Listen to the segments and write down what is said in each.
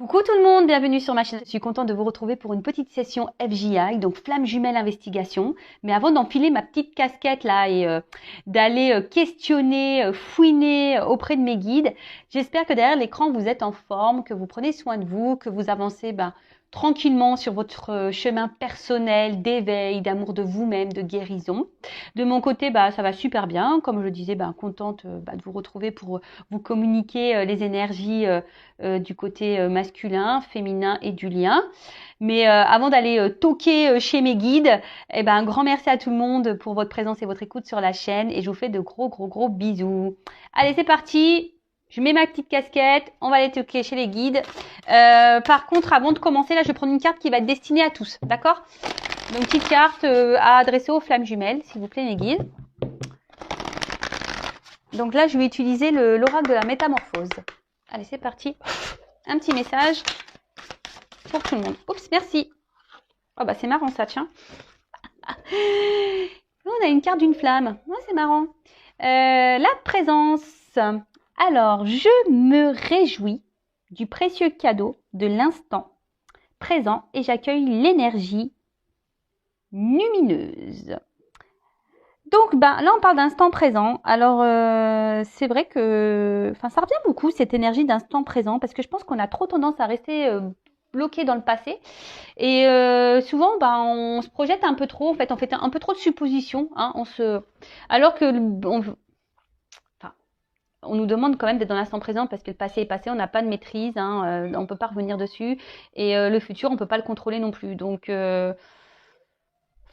Coucou tout le monde, bienvenue sur ma chaîne. Je suis contente de vous retrouver pour une petite session FJI, donc flamme jumelle investigation. Mais avant d'enfiler ma petite casquette là et d'aller questionner, fouiner auprès de mes guides, j'espère que derrière l'écran vous êtes en forme, que vous prenez soin de vous, que vous avancez tranquillement sur votre chemin personnel d'éveil, d'amour de vous-même, de guérison. De mon côté, ça va super bien. Comme je le disais, contente de vous retrouver pour vous communiquer les énergies du côté masculin, féminin et du lien. Mais avant d'aller toquer chez mes guides, un grand merci à tout le monde pour votre présence et votre écoute sur la chaîne. Et je vous fais de gros bisous. Allez, c'est parti. Je mets ma petite casquette, on va aller toquer chez les guides. Par contre, avant de commencer, là, je vais prendre une carte qui va être destinée à tous, d'accord? Donc, petite carte à adresser aux flammes jumelles, s'il vous plaît, mes guides. Donc là, je vais utiliser l'oracle de la métamorphose. Allez, c'est parti. Un petit message pour tout le monde. Oups, merci. Oh, c'est marrant ça, tiens. On a une carte d'une flamme. Oh, c'est marrant. La présence. Alors, je me réjouis du précieux cadeau de l'instant présent et j'accueille l'énergie lumineuse. Donc, là, on parle d'instant présent. Alors, c'est vrai que ça revient beaucoup, cette énergie d'instant présent, parce que je pense qu'on a trop tendance à rester bloqué dans le passé. Et souvent, on se projette un peu trop. En fait, on fait un peu trop de suppositions. Hein, alors que on nous demande quand même d'être dans l'instant présent parce que le passé est passé, on n'a pas de maîtrise, hein, on ne peut pas revenir dessus. Et le futur, on ne peut pas le contrôler non plus. Donc,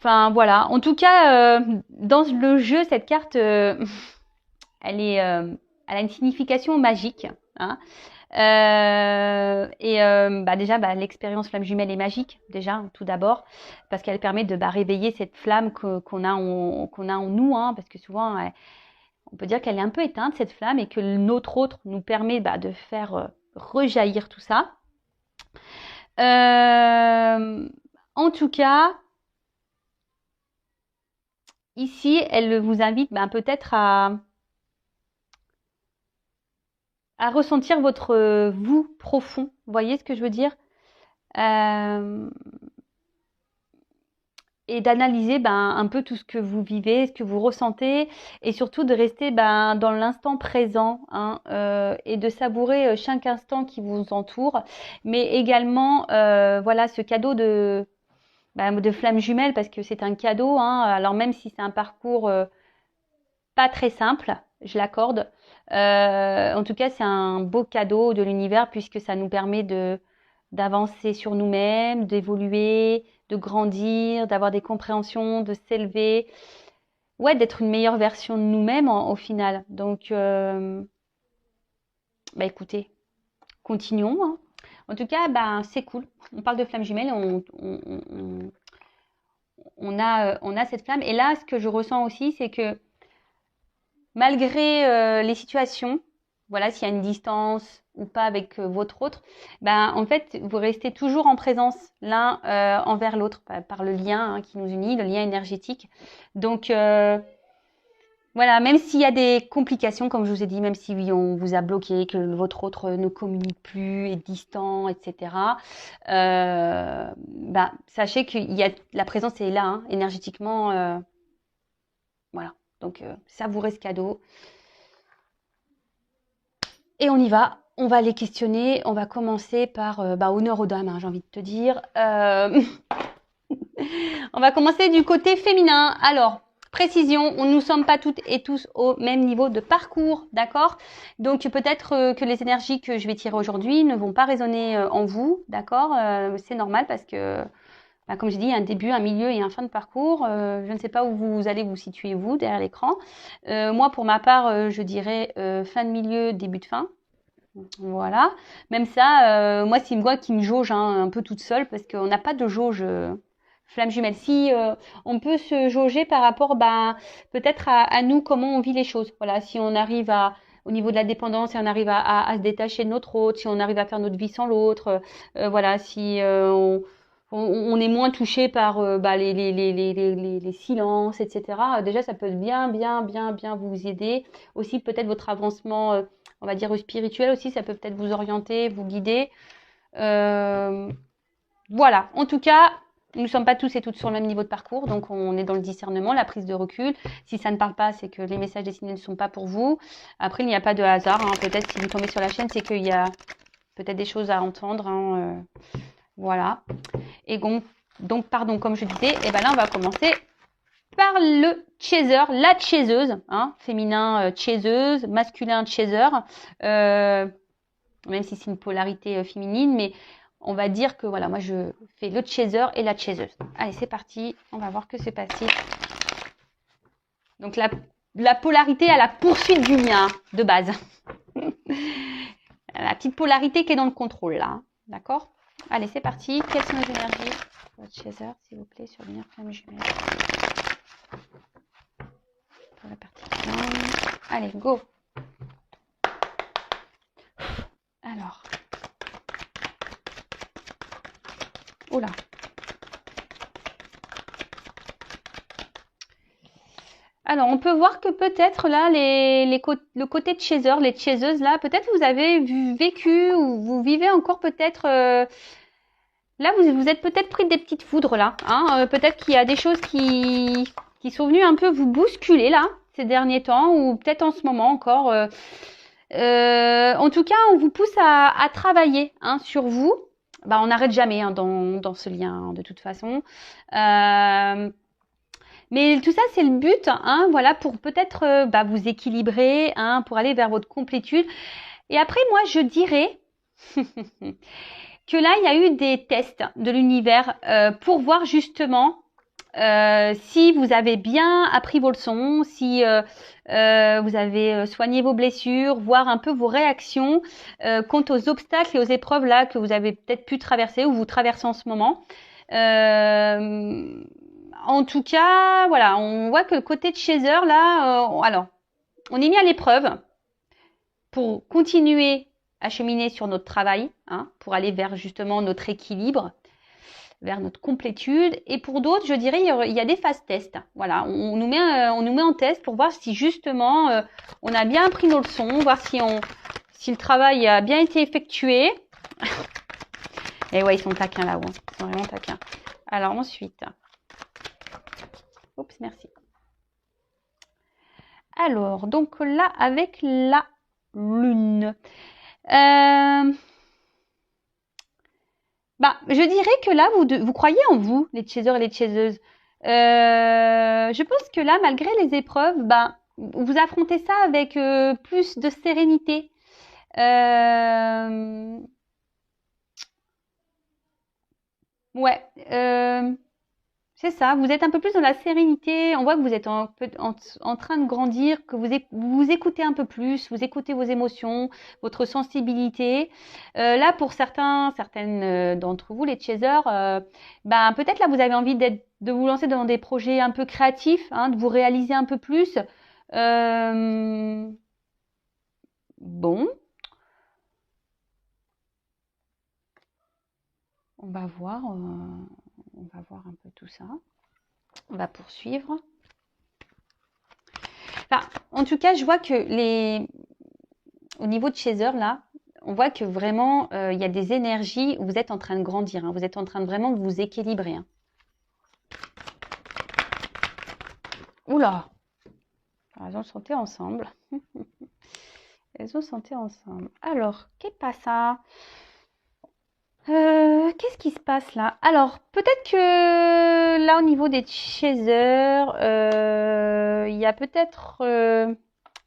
voilà. En tout cas, dans le jeu, cette carte, elle a une signification magique. Hein. Déjà, l'expérience flamme jumelle est magique, déjà, tout d'abord, parce qu'elle permet de réveiller cette flamme qu'on a en nous, hein, parce que souvent, on peut dire qu'elle est un peu éteinte, cette flamme, et que notre autre nous permet de faire rejaillir tout ça. En tout cas, ici, elle vous invite peut-être à ressentir votre vous profond. Vous voyez ce que je veux dire? Et d'analyser un peu tout ce que vous vivez, ce que vous ressentez, et surtout de rester dans l'instant présent, hein, et de savourer chaque instant qui vous entoure, mais également voilà, ce cadeau de flamme jumelle, parce que c'est un cadeau, hein, alors même si c'est un parcours pas très simple, je l'accorde, en tout cas c'est un beau cadeau de l'univers, puisque ça nous permet d'avancer sur nous-mêmes, d'évoluer, de grandir, d'avoir des compréhensions, de s'élever, ouais, d'être une meilleure version de nous-mêmes au final. Donc, écoutez, continuons. Hein. En tout cas, c'est cool. On parle de flamme jumelle, on a cette flamme. Et là, ce que je ressens aussi, c'est que malgré les situations, voilà, s'il y a une distance ou pas avec votre autre, en fait, vous restez toujours en présence l'un envers l'autre par le lien, hein, qui nous unit, le lien énergétique. Donc, voilà, même s'il y a des complications, comme je vous ai dit, même si on vous a bloqué, que votre autre ne communique plus, est distant, etc., sachez que la présence est là, hein, énergétiquement. Voilà, donc savourez ce cadeau. Et on y va, on va les questionner, on va commencer par honneur aux dames, hein, j'ai envie de te dire. On va commencer du côté féminin. Alors, précision, nous ne sommes pas toutes et tous au même niveau de parcours, d'accord? Donc peut-être que les énergies que je vais tirer aujourd'hui ne vont pas résonner en vous, d'accord? C'est normal parce que, comme j'ai dit, il y a un début, un milieu et un fin de parcours. Je ne sais pas où vous allez vous situer, vous, derrière l'écran. Moi, pour ma part, je dirais fin de milieu, début de fin. Voilà. Même ça, moi, c'est moi qui me jauge, hein, un peu toute seule, parce qu'on n'a pas de jauge flamme jumelle. Si on peut se jauger par rapport, peut-être à nous, comment on vit les choses. Voilà. Si on arrive au niveau de la dépendance, si on arrive à se détacher de notre autre, si on arrive à faire notre vie sans l'autre, voilà. Si on est moins touché par les silences, etc. Déjà, ça peut bien vous aider. Aussi, peut-être votre avancement, on va dire spirituel aussi, ça peut peut-être vous orienter, vous guider. Voilà, en tout cas, nous ne sommes pas tous et toutes sur le même niveau de parcours, donc on est dans le discernement, la prise de recul. Si ça ne parle pas, c'est que les messages destinés ne sont pas pour vous. Après, il n'y a pas de hasard, hein. Peut-être si vous tombez sur la chaîne, c'est qu'il y a peut-être des choses à entendre, hein, voilà. Et donc, pardon, comme je disais, et ben là, on va commencer par le chaser, la chaiseuse, hein, féminin chaiseuse, masculin chaser, même si c'est une polarité féminine, mais on va dire que voilà, moi je fais le chaser et la chaiseuse. Allez, c'est parti, on va voir que c'est passé. Donc la polarité à la poursuite du lien de base. La petite polarité qui est dans le contrôle là, d'accord? Allez, c'est parti. Quelles sont les énergies? Votre chaser, s'il vous plaît, sur lumière flamme jumelle. Pour la partie flamme. Allez, go. Alors. Oula. Alors, on peut voir que peut-être là, le côté de chaser, les chaiseuses là, peut-être vous avez vécu ou vous vivez encore peut-être. Là, vous êtes peut-être pris des petites foudres là. Hein, peut-être qu'il y a des choses qui sont venues un peu vous bousculer là ces derniers temps ou peut-être en ce moment encore. En tout cas, on vous pousse à travailler hein, sur vous. Bah, on n'arrête jamais hein, dans ce lien hein, de toute façon. Mais tout ça, c'est le but, hein, voilà, pour peut-être vous équilibrer, hein, pour aller vers votre complétude. Et après, moi, je dirais que là, il y a eu des tests de l'univers pour voir justement si vous avez bien appris vos leçons, si vous avez soigné vos blessures, voir un peu vos réactions quant aux obstacles et aux épreuves là que vous avez peut-être pu traverser ou vous traversez en ce moment. En tout cas, voilà, on voit que le côté de chaser là, alors, on est mis à l'épreuve pour continuer à cheminer sur notre travail, hein, pour aller vers justement notre équilibre, vers notre complétude. Et pour d'autres, je dirais, il y a des phases tests. Voilà, on nous met en test pour voir si justement on a bien appris nos leçons, voir si le travail a bien été effectué. Et ouais, ils sont taquins là-haut, hein. Ils sont vraiment taquins. Alors ensuite, oups, merci. Alors, donc là, avec la lune. Je dirais que là, vous croyez en vous, les chasers et les chaseuses. Je pense que là, malgré les épreuves, vous affrontez ça avec plus de sérénité. Ouais. C'est ça, vous êtes un peu plus dans la sérénité, on voit que vous êtes en train de grandir, que vous écoutez un peu plus, vous écoutez vos émotions, votre sensibilité. Là, pour certaines d'entre vous, les chasers, peut-être là, vous avez envie de vous lancer dans des projets un peu créatifs, hein, de vous réaliser un peu plus. Bon. On va voir un peu tout ça. On va poursuivre. En tout cas, je vois que au niveau de chaser, là, on voit que vraiment, il y a des énergies où vous êtes en train de grandir. Hein, vous êtes en train de vraiment vous équilibrer. Hein. Oula! Elles ont chanté ensemble. Elles ont chanté ensemble. Alors, qu'est-ce ça? Qu'est-ce qui se passe là? Alors, peut-être que là, au niveau des chasers, il y a peut-être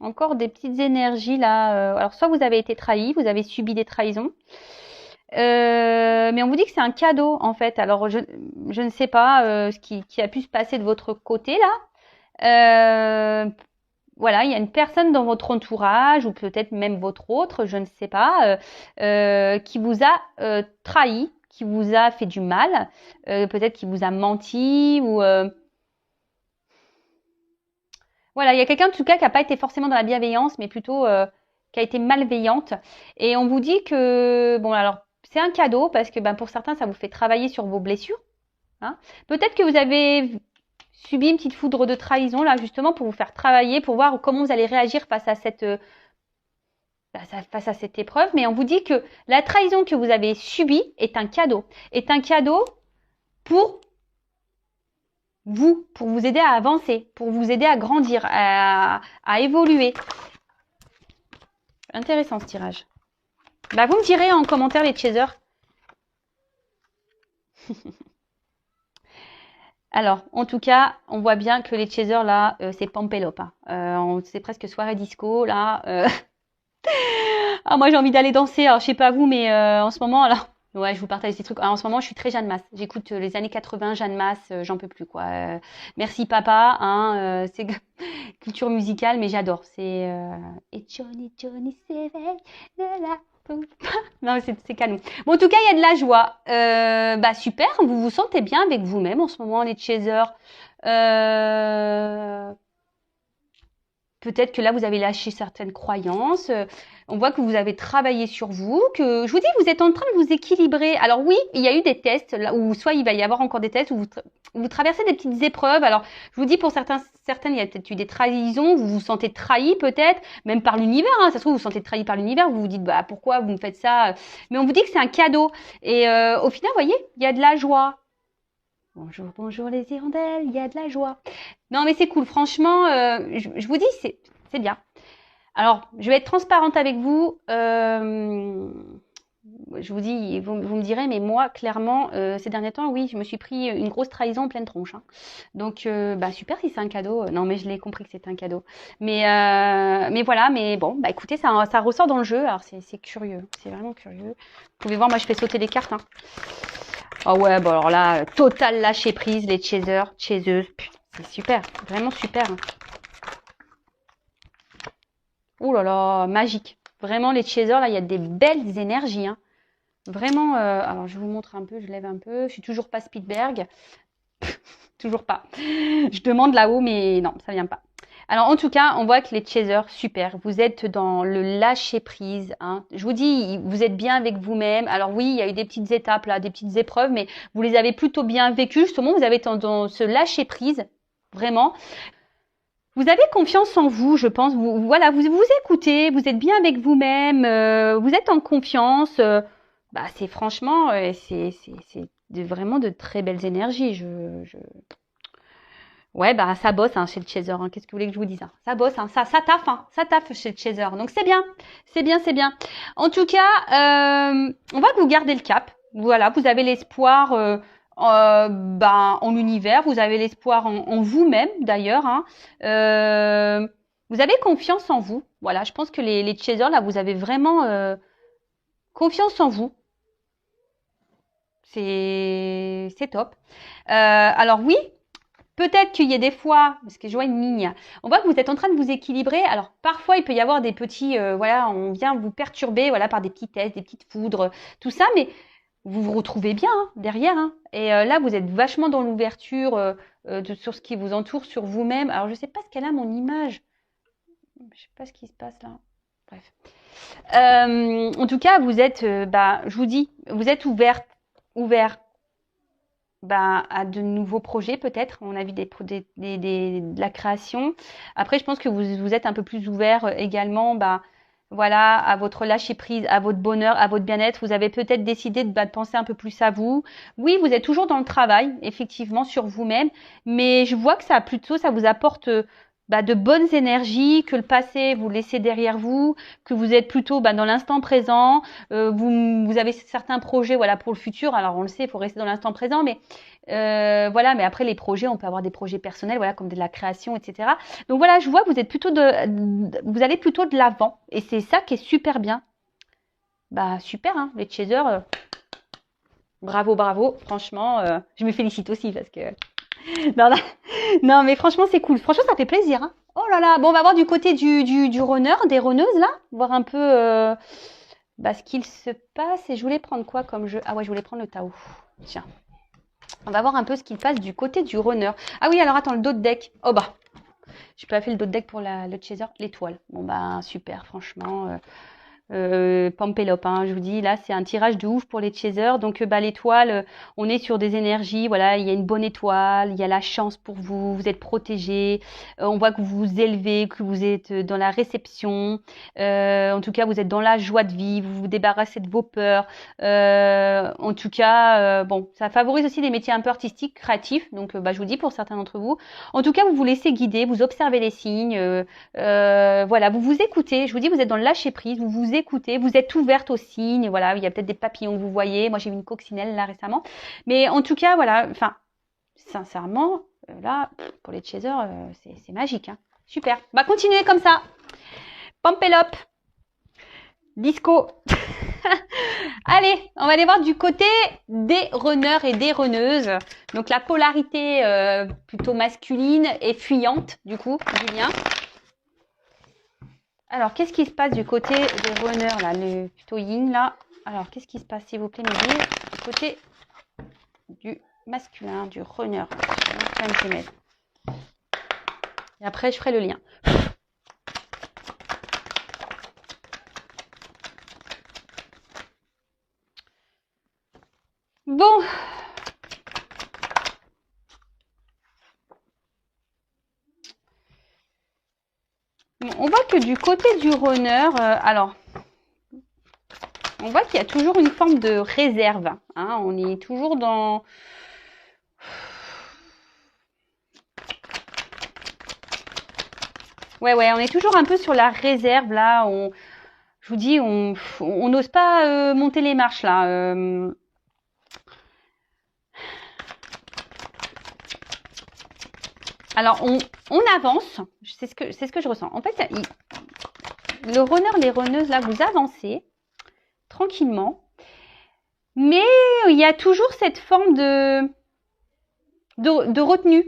encore des petites énergies là. Alors, soit vous avez été trahi, vous avez subi des trahisons. Mais on vous dit que c'est un cadeau en fait. Alors, je ne sais pas ce qui a pu se passer de votre côté là. Voilà, il y a une personne dans votre entourage ou peut-être même votre autre, je ne sais pas, qui vous a trahi, qui vous a fait du mal, peut-être qui vous a menti ou voilà, il y a quelqu'un en tout cas qui n'a pas été forcément dans la bienveillance, mais plutôt qui a été malveillante. Et on vous dit que bon, alors c'est un cadeau parce que pour certains ça vous fait travailler sur vos blessures. Hein. Peut-être que vous avez subi une petite foudre de trahison là justement pour vous faire travailler, pour voir comment vous allez réagir face à cette face à cette épreuve, mais on vous dit que la trahison que vous avez subie est un cadeau pour vous, pour vous aider à avancer, pour vous aider à grandir, à évoluer. Intéressant ce tirage. Bah, vous me direz en commentaire les chasers. Alors, en tout cas, on voit bien que les chasers là, c'est Pampelope. Hein. C'est presque soirée disco là. Ah, moi j'ai envie d'aller danser. Alors, je sais pas vous, mais en ce moment, là, ouais, je vous partage des trucs. Alors, en ce moment, je suis très Jeanne Masse. J'écoute les années 80, Jeanne Masse, j'en peux plus quoi. Merci papa, hein, c'est culture musicale, mais j'adore. C'est et Johnny s'éveille de la non, c'est canon. Bon, en tout cas, il y a de la joie. Bah super, vous vous sentez bien avec vous-même en ce moment, les chasers. Peut-être que là, vous avez lâché certaines croyances. On voit que vous avez travaillé sur vous, que je vous dis, vous êtes en train de vous équilibrer. Alors oui, il y a eu des tests, là, où soit il va y avoir encore des tests, où vous traversez des petites épreuves. Alors, je vous dis, pour certaines, il y a peut-être eu des trahisons, vous vous sentez trahi peut-être, même par l'univers. Hein. Ça se trouve, vous vous sentez trahi par l'univers, vous vous dites, bah pourquoi vous me faites ça? Mais on vous dit que c'est un cadeau. Et au final, vous voyez, il y a de la joie. Bonjour, bonjour les hirondelles, il y a de la joie. Non, mais c'est cool, franchement, je vous dis, c'est bien. Alors, je vais être transparente avec vous. Je vous dis, vous me direz, mais moi, clairement, ces derniers temps, oui, je me suis pris une grosse trahison en pleine tronche. Hein. Donc, bah, super si c'est un cadeau. Non, mais je l'ai compris que c'était un cadeau. Mais voilà, mais bon, bah écoutez, ça ressort dans le jeu. Alors, c'est curieux, c'est vraiment curieux. Vous pouvez voir, moi, je fais sauter les cartes. Hein. Ah ouais, bon alors là, total lâcher prise, les chasers, chaseuses, c'est super, vraiment super. Hein. Oh là là, magique. Vraiment, les chasers, là, il y a des belles énergies. Hein. Vraiment, alors je vous montre un peu, je lève un peu. Je suis toujours pas Spielberg. Toujours pas. Je demande là-haut, mais non, ça vient pas. Alors, en tout cas, on voit que les chasers, super. Vous êtes dans le lâcher-prise. Hein. Je vous dis, vous êtes bien avec vous-même. Alors oui, il y a eu des petites étapes, là, des petites épreuves, mais vous les avez plutôt bien vécues. Justement, vous avez dans ce lâcher-prise, vraiment. Vous avez confiance en vous, je pense. Voilà, vous écoutez, vous êtes bien avec vous-même, vous êtes en confiance. Bah, c'est franchement, c'est vraiment de très belles énergies. Ouais, bah ça bosse hein, chez le chaser. Hein. Qu'est-ce que vous voulez que je vous dise hein. Ça bosse, hein. Ça taffe chez le chaser. Donc c'est bien, c'est bien, c'est bien. En tout cas, on voit que vous gardez le cap. Voilà, vous avez l'espoir en l'univers, vous avez l'espoir en vous-même d'ailleurs. Hein. Vous avez confiance en vous. Voilà, je pense que les chasers là, vous avez vraiment confiance en vous. C'est top. Alors oui. Peut-être qu'il y a des fois, parce que je vois une ligne, on voit que vous êtes en train de vous équilibrer. Alors parfois il peut y avoir des petits, voilà, on vient vous perturber, voilà, par des petits tests, des petites foudres, tout ça, mais vous vous retrouvez bien hein, derrière. Hein. Et là vous êtes vachement dans l'ouverture sur ce qui vous entoure, sur vous-même. Alors je sais pas ce qu'elle a mon image, je sais pas ce qui se passe là. Bref. En tout cas vous êtes, je vous dis, vous êtes ouvert à de nouveaux projets peut-être. On a vu de la création. Après, je pense que vous êtes un peu plus ouvert également voilà, à votre lâcher prise, à votre bonheur, à votre bien-être. Vous avez peut-être décidé de penser un peu plus à vous. Oui, vous êtes toujours dans le travail, effectivement, sur vous-même. Mais je vois que ça vous apporte de bonnes énergies, que le passé vous laissez derrière vous, que vous êtes plutôt dans l'instant présent, vous avez certains projets voilà pour le futur. Alors on le sait, il faut rester dans l'instant présent, mais voilà. Mais après les projets, on peut avoir des projets personnels, voilà comme de la création, etc. Donc voilà, je vois que vous êtes plutôt vous allez plutôt de l'avant, et c'est ça qui est super bien. Bah super, hein, les chasers, bravo, franchement, je me félicite aussi parce que non, mais franchement, c'est cool. Franchement, ça fait plaisir. Hein. Oh là là. Bon, on va voir du côté du runner, des runneuses, là. Voir un peu ce qu'il se passe. Et je voulais prendre quoi comme jeu? Ah ouais, je voulais prendre le Tao. Tiens. On va voir un peu ce qu'il passe du côté du runner. Ah oui, alors attends, le dos de deck. Oh bah. J'ai pas fait le dos de deck pour le chaser. L'étoile. Bon, bah, super, franchement. Pampelop, hein, je vous dis, là, c'est un tirage de ouf pour les chasers. Donc, l'étoile, on est sur des énergies. Voilà, il y a une bonne étoile, il y a la chance pour vous, vous êtes protégé. On voit que vous vous élevez, que vous êtes dans la réception. En tout cas, vous êtes dans la joie de vivre, vous vous débarrassez de vos peurs. En tout cas, bon, ça favorise aussi des métiers un peu artistiques, créatifs. Donc, je vous dis, pour certains d'entre vous. En tout cas, vous vous laissez guider, vous observez les signes. Voilà, vous vous écoutez. Je vous dis, vous êtes dans le lâcher prise, vous vous écoutez, vous êtes ouverte aux signes. Voilà, il y a peut-être des papillons que vous voyez. Moi, j'ai vu une coccinelle là récemment. Mais en tout cas, voilà. Enfin, sincèrement, là, pour les chasers, c'est magique. Hein. Super. Bah, continuez comme ça. Pampelop. Disco. Allez, on va aller voir du côté des runners et des runneuses. Donc la polarité plutôt masculine et fuyante, du coup, du lien. Alors, qu'est-ce qui se passe du côté des runners, là, le plutôt yin, là? Alors, qu'est-ce qui se passe, s'il vous plaît, me dire, du côté du masculin, du runner. Et après, je ferai le lien. Bon. On voit que du côté du runner, alors, on voit qu'il y a toujours une forme de réserve. Hein, on est toujours dans... Ouais, on est toujours un peu sur la réserve, là. Je vous dis, on n'ose pas monter les marches, là. Alors, on avance. C'est ce que je ressens. En fait, le runner, les runneuses, là, vous avancez tranquillement. Mais il y a toujours cette forme de retenue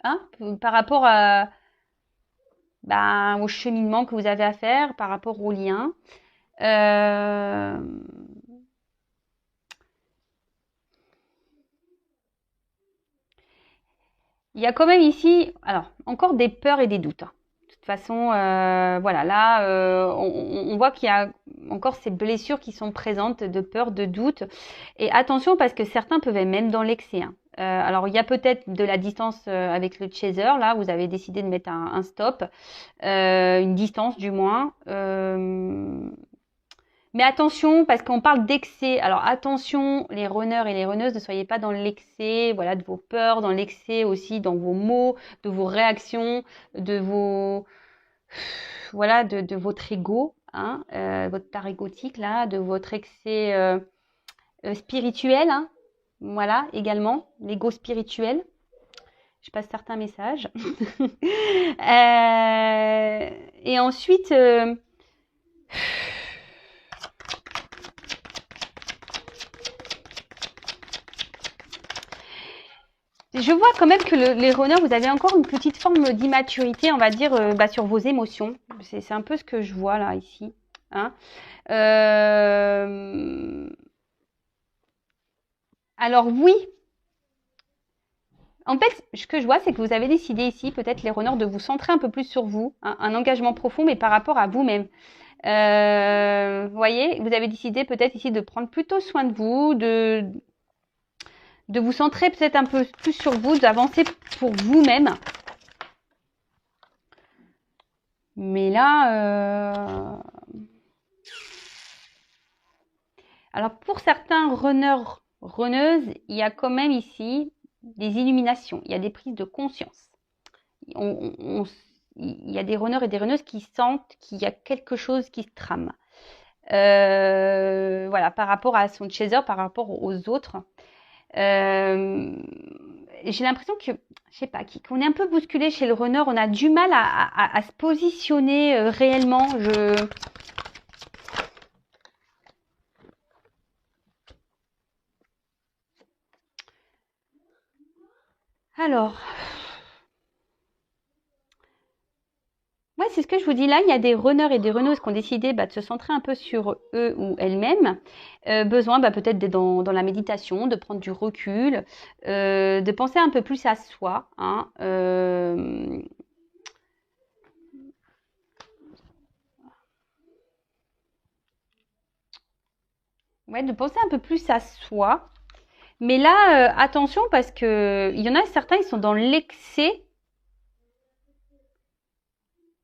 hein, par rapport au cheminement que vous avez à faire, par rapport au lien. Il y a quand même ici, alors, encore des peurs et des doutes. Hein. De toute façon, voilà, là, on voit qu'il y a encore ces blessures qui sont présentes de peur, de doute. Et attention, parce que certains peuvent être même dans l'excès. Hein. Alors, il y a peut-être de la distance avec le chaser. Là, vous avez décidé de mettre un stop, une distance du moins. Mais attention, parce qu'on parle d'excès. Alors attention, les runners et les runneuses, ne soyez pas dans l'excès, voilà, de vos peurs, dans l'excès aussi, dans vos mots, de vos réactions, de vos, voilà, de votre ego, hein, votre part égotique là, de votre excès spirituel, hein, voilà, également, l'ego spirituel. Je passe certains messages. Et ensuite. Je vois quand même que les runners, vous avez encore une petite forme d'immaturité, on va dire, sur vos émotions. C'est un peu ce que je vois là, ici. Hein. Alors oui. En fait, ce que je vois, c'est que vous avez décidé ici, peut-être les runners, de vous centrer un peu plus sur vous. Hein, un engagement profond, mais par rapport à vous-même. Vous voyez, vous avez décidé peut-être ici de prendre plutôt soin de vous, de vous centrer peut-être un peu plus sur vous, d'avancer pour vous-même. Mais là, alors pour certains runners, runneuses, il y a quand même ici des illuminations, il y a des prises de conscience. Il y a des runners et des runneuses qui sentent qu'il y a quelque chose qui se trame. Voilà, par rapport à son chaser, par rapport aux autres. J'ai l'impression que, je sais pas, qu'on est un peu bousculé chez le runner. On a du mal à se positionner réellement. Alors, ouais, c'est ce que je vous dis là. Il y a des runners et des runneuses qui ont décidé de se centrer un peu sur eux ou elles-mêmes. Besoin peut-être d'être dans la méditation, de prendre du recul, de penser un peu plus à soi. Hein, ouais, de penser un peu plus à soi. Mais là, attention parce que il y en a certains, ils sont dans l'excès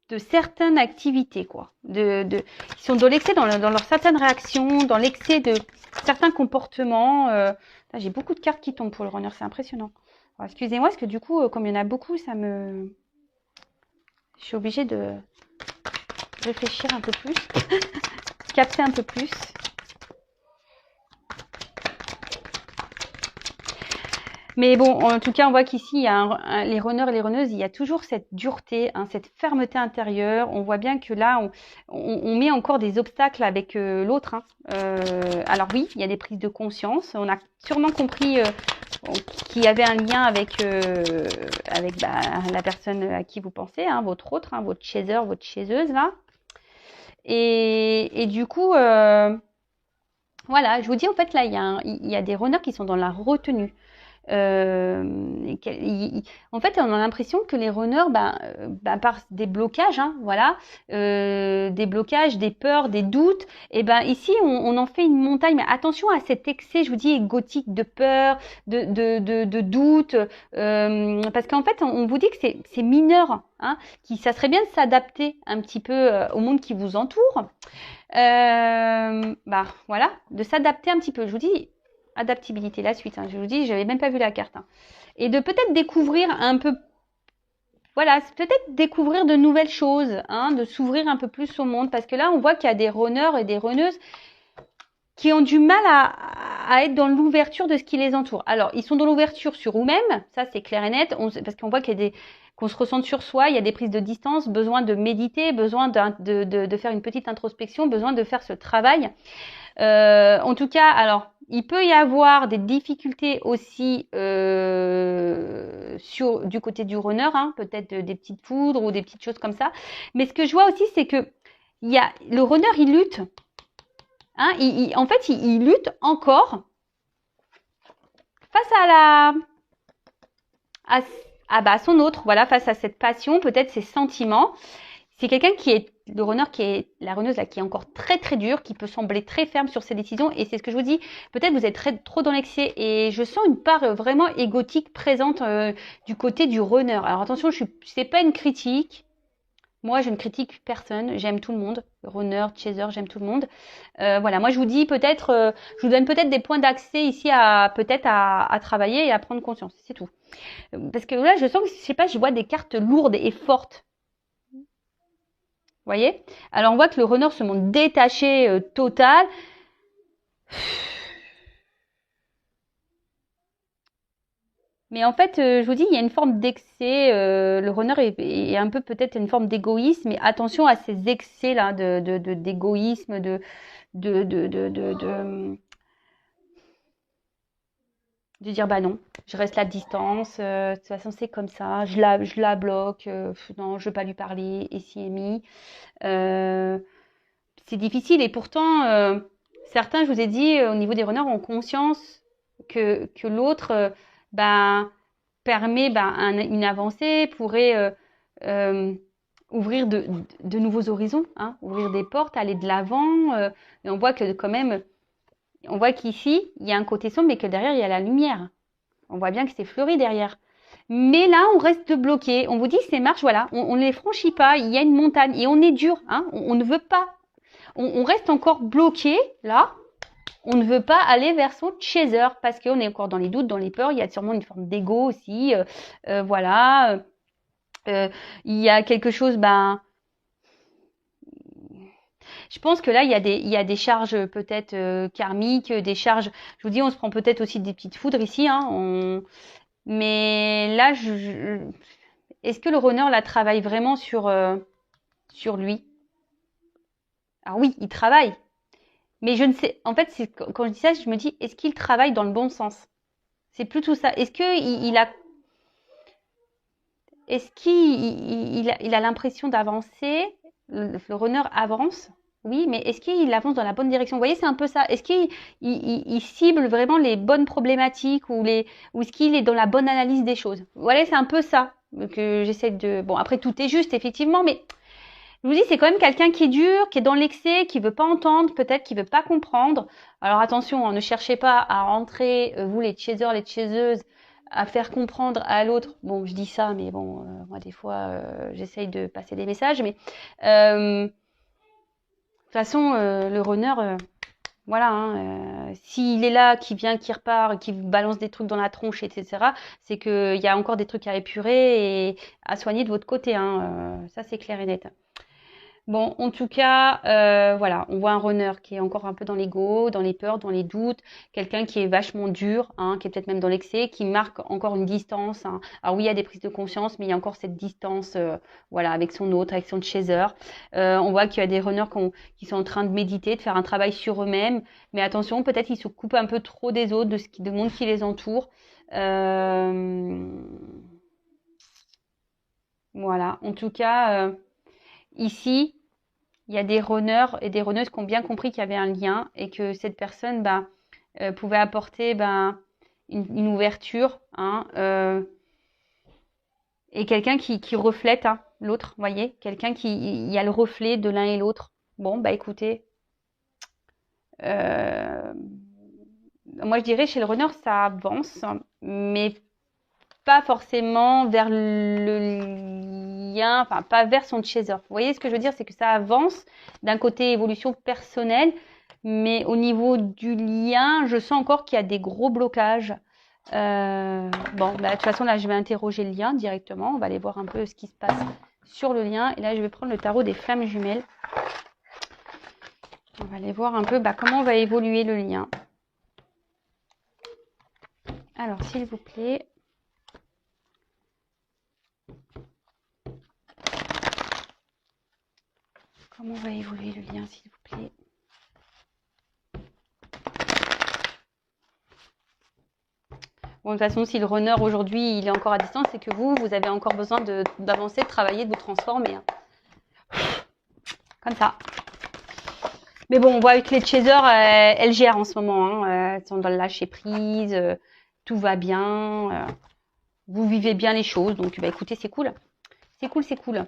de certaines activités, quoi. Ils sont dans l'excès dans leurs certaines réactions, dans l'excès de certains comportements. J'ai beaucoup de cartes qui tombent pour le runner, c'est impressionnant. Alors, excusez-moi, parce que du coup, comme il y en a beaucoup, je suis obligée de réfléchir un peu plus, capter un peu plus. Mais bon, en tout cas, on voit qu'ici, il y a les runners et les runneuses, il y a toujours cette dureté, hein, cette fermeté intérieure. On voit bien que là, on met encore des obstacles avec l'autre. Hein. Alors oui, il y a des prises de conscience. On a sûrement compris qu'il y avait un lien avec la personne à qui vous pensez, hein, votre autre, hein, votre chaser, votre chaiseuse, là. Et du coup, voilà, je vous dis, en fait, là, il y a des runners qui sont dans la retenue. En fait, on a l'impression que les runners, par des blocages, hein, voilà, des blocages, des peurs, des doutes, et ben ici, on en fait une montagne. Mais attention à cet excès, je vous dis, égotique de peur, de doute, parce qu'en fait, on vous dit que c'est mineur, hein, ça serait bien de s'adapter un petit peu au monde qui vous entoure. Voilà, de s'adapter un petit peu. Je vous dis. Adaptabilité, la suite. Hein. Je vous dis, j'avais même pas vu la carte. Hein. Et de peut-être découvrir un peu, voilà, peut-être découvrir de nouvelles choses, hein, de s'ouvrir un peu plus au monde. Parce que là, on voit qu'il y a des runners et des runneuses qui ont du mal à être dans l'ouverture de ce qui les entoure. Alors, ils sont dans l'ouverture sur eux-mêmes, ça c'est clair et net, parce qu'on voit qu'il y a qu'on se ressent sur soi, il y a des prises de distance, besoin de méditer, besoin de faire une petite introspection, besoin de faire ce travail. En tout cas, alors, il peut y avoir des difficultés aussi du côté du runner, hein, peut-être des petites foudres ou des petites choses comme ça. Mais ce que je vois aussi, c'est que le runner, il lutte. Hein, en fait, il lutte encore face à son autre, voilà, face à cette passion, peut-être ses sentiments. C'est quelqu'un le runner la runneuse là, qui est encore très très dure, qui peut sembler très ferme sur ses décisions. Et c'est ce que je vous dis, peut-être vous êtes trop dans l'excès. Et je sens une part vraiment égotique présente du côté du runner. Alors attention, c'est pas une critique. Moi, je ne critique personne, j'aime tout le monde. Runner, chaser, j'aime tout le monde. Voilà, moi je vous dis peut-être, je vous donne peut-être des points d'accès ici à travailler et à prendre conscience, c'est tout. Parce que là, je sens que, je sais pas, je vois des cartes lourdes et fortes. Vous voyez? Alors on voit que le runner se montre détaché total. Mais en fait, je vous dis, il y a une forme d'excès. Le runner est un peu peut-être une forme d'égoïsme. Mais attention à ces excès là d'égoïsme, de dire bah non, je reste à distance. De toute façon, c'est comme ça. Je la bloque. Non, je veux pas lui parler. Et si Amy, c'est difficile. Et pourtant, certains, je vous ai dit, au niveau des runners, ont conscience que l'autre, permet une avancée, pourrait ouvrir de nouveaux horizons, hein, ouvrir des portes, aller de l'avant. Et on voit que quand même, on voit qu'ici, il y a un côté sombre, mais que derrière, il y a la lumière. On voit bien que c'est fleuri derrière. Mais là, on reste bloqué. On vous dit, ces marches, voilà, on ne les franchit pas. Il y a une montagne et on est dur. Hein, on ne veut pas. On reste encore bloqué, là. On ne veut pas aller vers son chaser parce qu'on est encore dans les doutes, dans les peurs. Il y a sûrement une forme d'ego aussi. Voilà. Il y a quelque chose, je pense que là, il y a des charges peut-être karmiques, des charges. Je vous dis, on se prend peut-être aussi des petites foudres ici. Hein, mais là, est-ce que le runner là travaille vraiment sur lui? Alors oui, il travaille. Mais je ne sais, en fait, quand je dis ça, je me dis, est-ce qu'il travaille dans le bon sens? C'est plutôt ça. Est-ce qu'il a l'impression d'avancer? Le runner avance, oui, mais est-ce qu'il avance dans la bonne direction? Vous voyez, c'est un peu ça. Est-ce qu'il cible vraiment les bonnes problématiques ou est-ce qu'il est dans la bonne analyse des choses? Voilà, c'est un peu ça que j'essaie de. Bon, après tout est juste effectivement, mais Je vous dis, c'est quand même quelqu'un qui est dur, qui est dans l'excès, qui veut pas entendre, peut-être qui veut pas comprendre. Alors attention, hein, ne cherchez pas à rentrer, vous les chasers, les chaseuses, à faire comprendre à l'autre. Bon, je dis ça, mais bon, moi des fois, j'essaye de passer des messages, mais de toute façon, le runner, voilà, hein, s'il est là, qui vient, qui repart, qui vous balance des trucs dans la tronche, etc., c'est qu'il y a encore des trucs à épurer et à soigner de votre côté, hein, ça c'est clair et net. Bon, en tout cas, voilà, on voit un runner qui est encore un peu dans l'ego, dans les peurs, dans les doutes, quelqu'un qui est vachement dur, hein, qui est peut-être même dans l'excès, qui marque encore une distance, hein. Alors oui, il y a des prises de conscience, mais il y a encore cette distance, voilà, avec son autre, avec son chaser. On voit qu'il y a des runners qui sont en train de méditer, de faire un travail sur eux-mêmes, mais attention, peut-être ils se coupent un peu trop des autres, du monde qui les entoure. Voilà, en tout cas, ici. Il y a des runners et des runneuses qui ont bien compris qu'il y avait un lien et que cette personne pouvait apporter une ouverture, hein, et quelqu'un qui reflète, hein, l'autre, vous voyez, quelqu'un qui il y a le reflet de l'un et l'autre. Bon, bah écoutez, euh, moi je dirais chez le runner ça avance, mais pas forcément vers le lien, enfin pas vers son chaser. Vous voyez ce que je veux dire, c'est que ça avance d'un côté évolution personnelle, mais au niveau du lien, je sens encore qu'il y a des gros blocages. Bon, bah, de toute façon là, je vais interroger le lien directement. On va aller voir un peu ce qui se passe sur le lien. Et là, je vais prendre le tarot des flammes jumelles. On va aller voir un peu comment va évoluer le lien. Alors, s'il vous plaît. Comment va évoluer le lien, s'il vous plaît? Bon, de toute façon, si le runner aujourd'hui il est encore à distance, c'est que vous avez encore besoin d'avancer, de travailler, de vous transformer, hein. Comme ça. Mais bon, on voit avec les chasers, elles gèrent en ce moment, hein, elles sont dans le lâcher prise, tout va bien, vous vivez bien les choses, donc bah écoutez, c'est cool. C'est cool, c'est cool.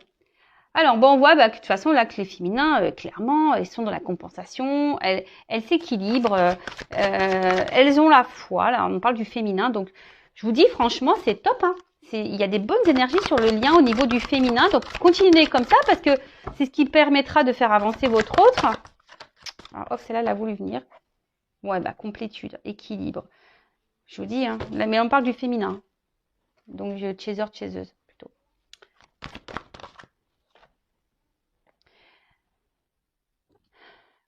Alors, bon, on voit que de toute façon, là, que les féminins, clairement, elles sont dans la compensation, elles s'équilibrent, elles ont la foi, là, on parle du féminin, donc je vous dis, franchement, c'est top, hein. Il y a des bonnes énergies sur le lien au niveau du féminin, donc continuez comme ça, parce que c'est ce qui permettra de faire avancer votre autre. Alors, hop, celle-là, elle a voulu venir. Ouais, complétude, équilibre. Je vous dis, hein, là, mais on parle du féminin, donc chaser, chaseuse.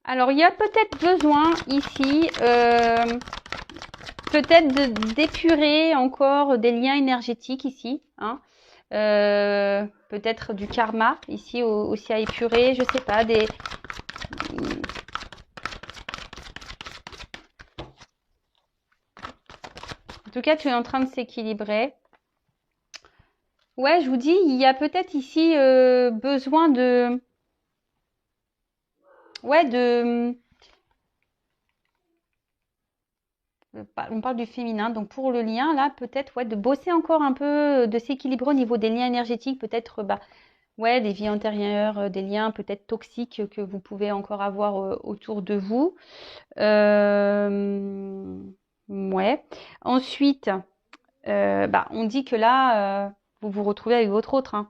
Alors, il y a peut-être besoin ici, peut-être d'épurer encore des liens énergétiques ici, hein. Peut-être du karma ici aussi à épurer, je sais pas, En tout cas, tu es en train de s'équilibrer. Ouais, je vous dis, il y a peut-être ici besoin de... Ouais, on parle du féminin, donc pour le lien, là, peut-être, ouais, de bosser encore un peu, de s'équilibrer au niveau des liens énergétiques, peut-être, ouais, des vies antérieures, des liens peut-être toxiques que vous pouvez encore avoir autour de vous. Ouais. Ensuite, on dit que là, vous vous retrouvez avec votre autre, hein.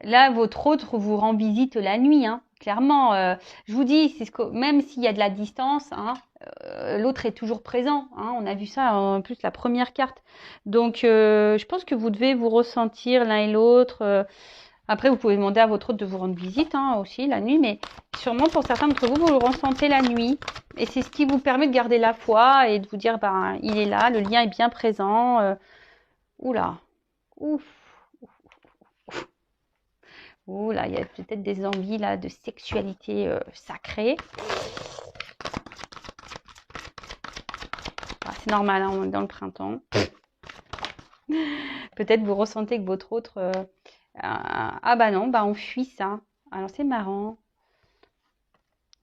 Là, votre autre vous rend visite la nuit, hein. Clairement, je vous dis, même s'il y a de la distance, hein, l'autre est toujours présent, hein. On a vu ça en plus la première carte. Donc, je pense que vous devez vous ressentir l'un et l'autre. Après, vous pouvez demander à votre autre de vous rendre visite, hein, aussi la nuit, mais sûrement pour certains d'entre vous, vous le ressentez la nuit. Et c'est ce qui vous permet de garder la foi et de vous dire, il est là, le lien est bien présent. Oula, ouf. Oh là, il y a peut-être des envies là de sexualité sacrée. C'est normal, hein, on est dans le printemps. Peut-être vous ressentez que votre autre... ah bah non, on fuit ça. Alors c'est marrant.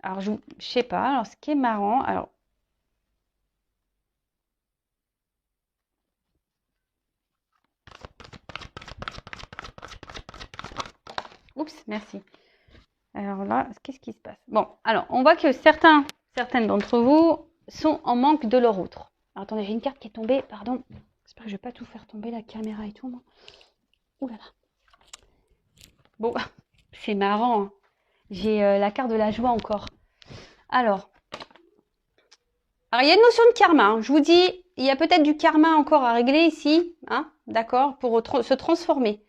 Alors je sais pas. Alors ce qui est marrant, Oups, merci. Alors là, qu'est-ce qui se passe? Bon, alors, on voit que certaines d'entre vous sont en manque de leur autre. Alors, attendez, j'ai une carte qui est tombée, pardon. J'espère que je ne vais pas tout faire tomber, la caméra et tout, moi. Ouh là là. Bon, c'est marrant, hein. J'ai la carte de la joie encore. Alors, il y a une notion de karma, hein. Je vous dis, il y a peut-être du karma encore à régler ici, hein, d'accord, pour se transformer.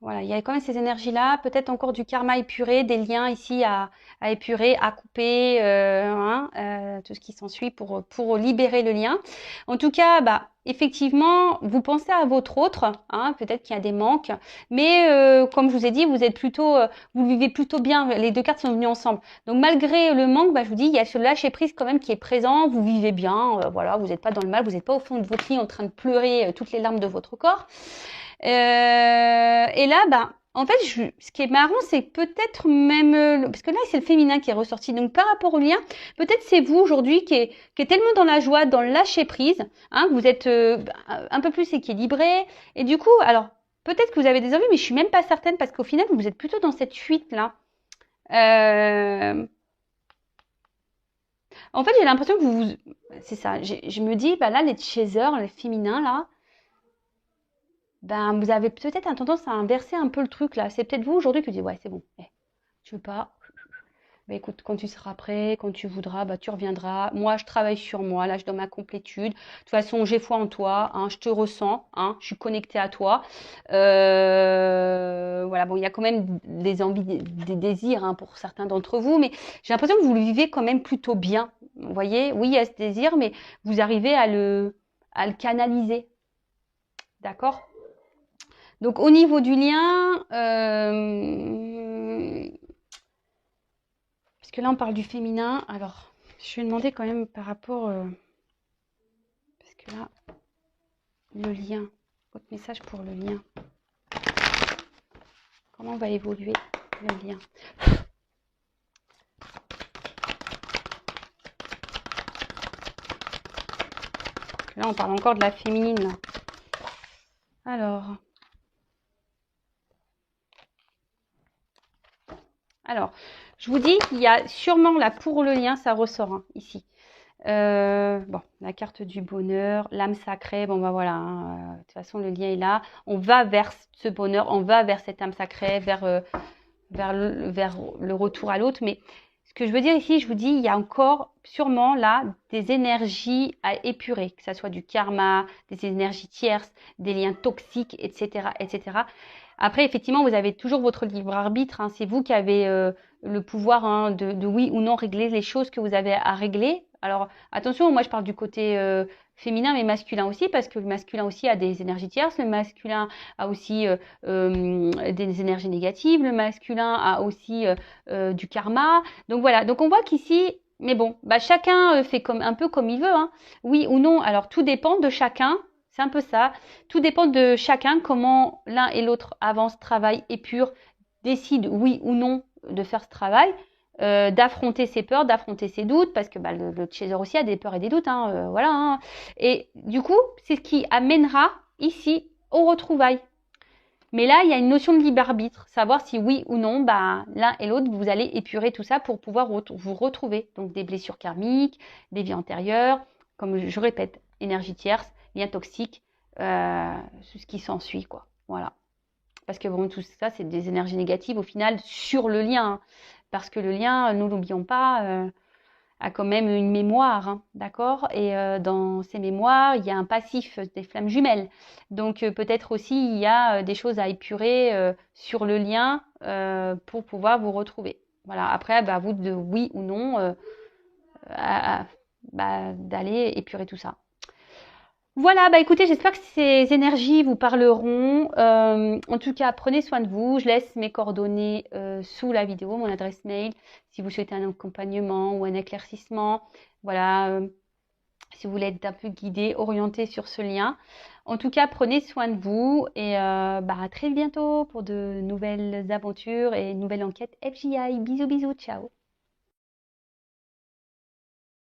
Voilà, il y a quand même ces énergies-là, peut-être encore du karma épuré, des liens ici à épurer, à couper, tout ce qui s'ensuit pour libérer le lien. En tout cas, effectivement, vous pensez à votre autre, hein, peut-être qu'il y a des manques, mais comme je vous ai dit, vous êtes plutôt, vous vivez plutôt bien. Les deux cartes sont venues ensemble. Donc malgré le manque, je vous dis, il y a ce lâcher prise quand même qui est présent. Vous vivez bien, voilà, vous n'êtes pas dans le mal, vous n'êtes pas au fond de votre lit en train de pleurer toutes les larmes de votre corps. Et là, en fait, ce qui est marrant, c'est peut-être même, parce que là, c'est le féminin qui est ressorti. Donc, par rapport au lien, peut-être c'est vous aujourd'hui qui est tellement dans la joie, dans le lâcher prise, hein, vous êtes un peu plus équilibré. Et du coup, alors, peut-être que vous avez des envies, mais je suis même pas certaine parce qu'au final, vous êtes plutôt dans cette fuite-là. En fait, j'ai l'impression que c'est ça. Je me dis, là, les chasers, les féminins, là, vous avez peut-être un tendance à inverser un peu le truc là. C'est peut-être vous aujourd'hui qui dites ouais, c'est bon. Tu veux pas? Écoute, quand tu seras prêt, quand tu voudras, tu reviendras. Moi, je travaille sur moi. Là, je donne ma complétude. De toute façon, j'ai foi en toi. Hein, je te ressens. Hein, je suis connectée à toi. Voilà. Bon, il y a quand même des envies, des désirs hein, pour certains d'entre vous, mais j'ai l'impression que vous le vivez quand même plutôt bien. Vous voyez? Oui, il y a ce désir, mais vous arrivez à le canaliser. D'accord? Donc au niveau du lien, parce que là on parle du féminin, alors je vais demander quand même par rapport, parce que là, le lien, votre message pour le lien, comment va évoluer le lien? Là on parle encore de la féminine. Là. Alors, je vous dis, il y a sûrement là pour le lien, ça ressort hein, ici. Bon, la carte du bonheur, l'âme sacrée, voilà, hein, de toute façon le lien est là. On va vers ce bonheur, on va vers cette âme sacrée, vers le retour à l'autre. Mais ce que je veux dire ici, je vous dis, il y a encore sûrement là des énergies à épurer, que ça soit du karma, des énergies tierces, des liens toxiques, etc., etc. Après, effectivement, vous avez toujours votre libre arbitre. Hein, c'est vous qui avez le pouvoir hein, de oui ou non régler les choses que vous avez à régler. Alors, attention, moi je parle du côté féminin, mais masculin aussi, parce que le masculin aussi a des énergies tierces. Le masculin a aussi des énergies négatives. Le masculin a aussi du karma. Donc voilà. Donc on voit qu'ici, mais bon, chacun fait un peu comme il veut. Hein. Oui ou non. Alors tout dépend de chacun. C'est un peu ça. Tout dépend de chacun, comment l'un et l'autre avancent, travaillent, épurent, décident oui ou non de faire ce travail, d'affronter ses peurs, d'affronter ses doutes, parce que le chaser aussi a des peurs et des doutes. Hein, voilà. Hein. Et du coup, c'est ce qui amènera ici aux retrouvailles. Mais là, il y a une notion de libre arbitre, savoir si oui ou non, l'un et l'autre, vous allez épurer tout ça pour pouvoir vous retrouver. Donc des blessures karmiques, des vies antérieures, comme je répète, énergie tierce, lien toxique, ce qui s'ensuit, quoi. Voilà. Parce que bon, tout ça, c'est des énergies négatives au final sur le lien. Hein. Parce que le lien, nous l'oublions pas, a quand même une mémoire, hein, d'accord? Et dans ces mémoires, il y a un passif des flammes jumelles. Donc peut-être aussi il y a des choses à épurer sur le lien pour pouvoir vous retrouver. Voilà. Après, à vous de oui ou non d'aller épurer tout ça. Voilà, écoutez, j'espère que ces énergies vous parleront. En tout cas, prenez soin de vous. Je laisse mes coordonnées sous la vidéo, mon adresse mail, si vous souhaitez un accompagnement ou un éclaircissement. Voilà, si vous voulez être un peu guidé, orienté sur ce lien. En tout cas, prenez soin de vous et à très bientôt pour de nouvelles aventures et une nouvelle enquête FJI. Bisous, bisous, ciao.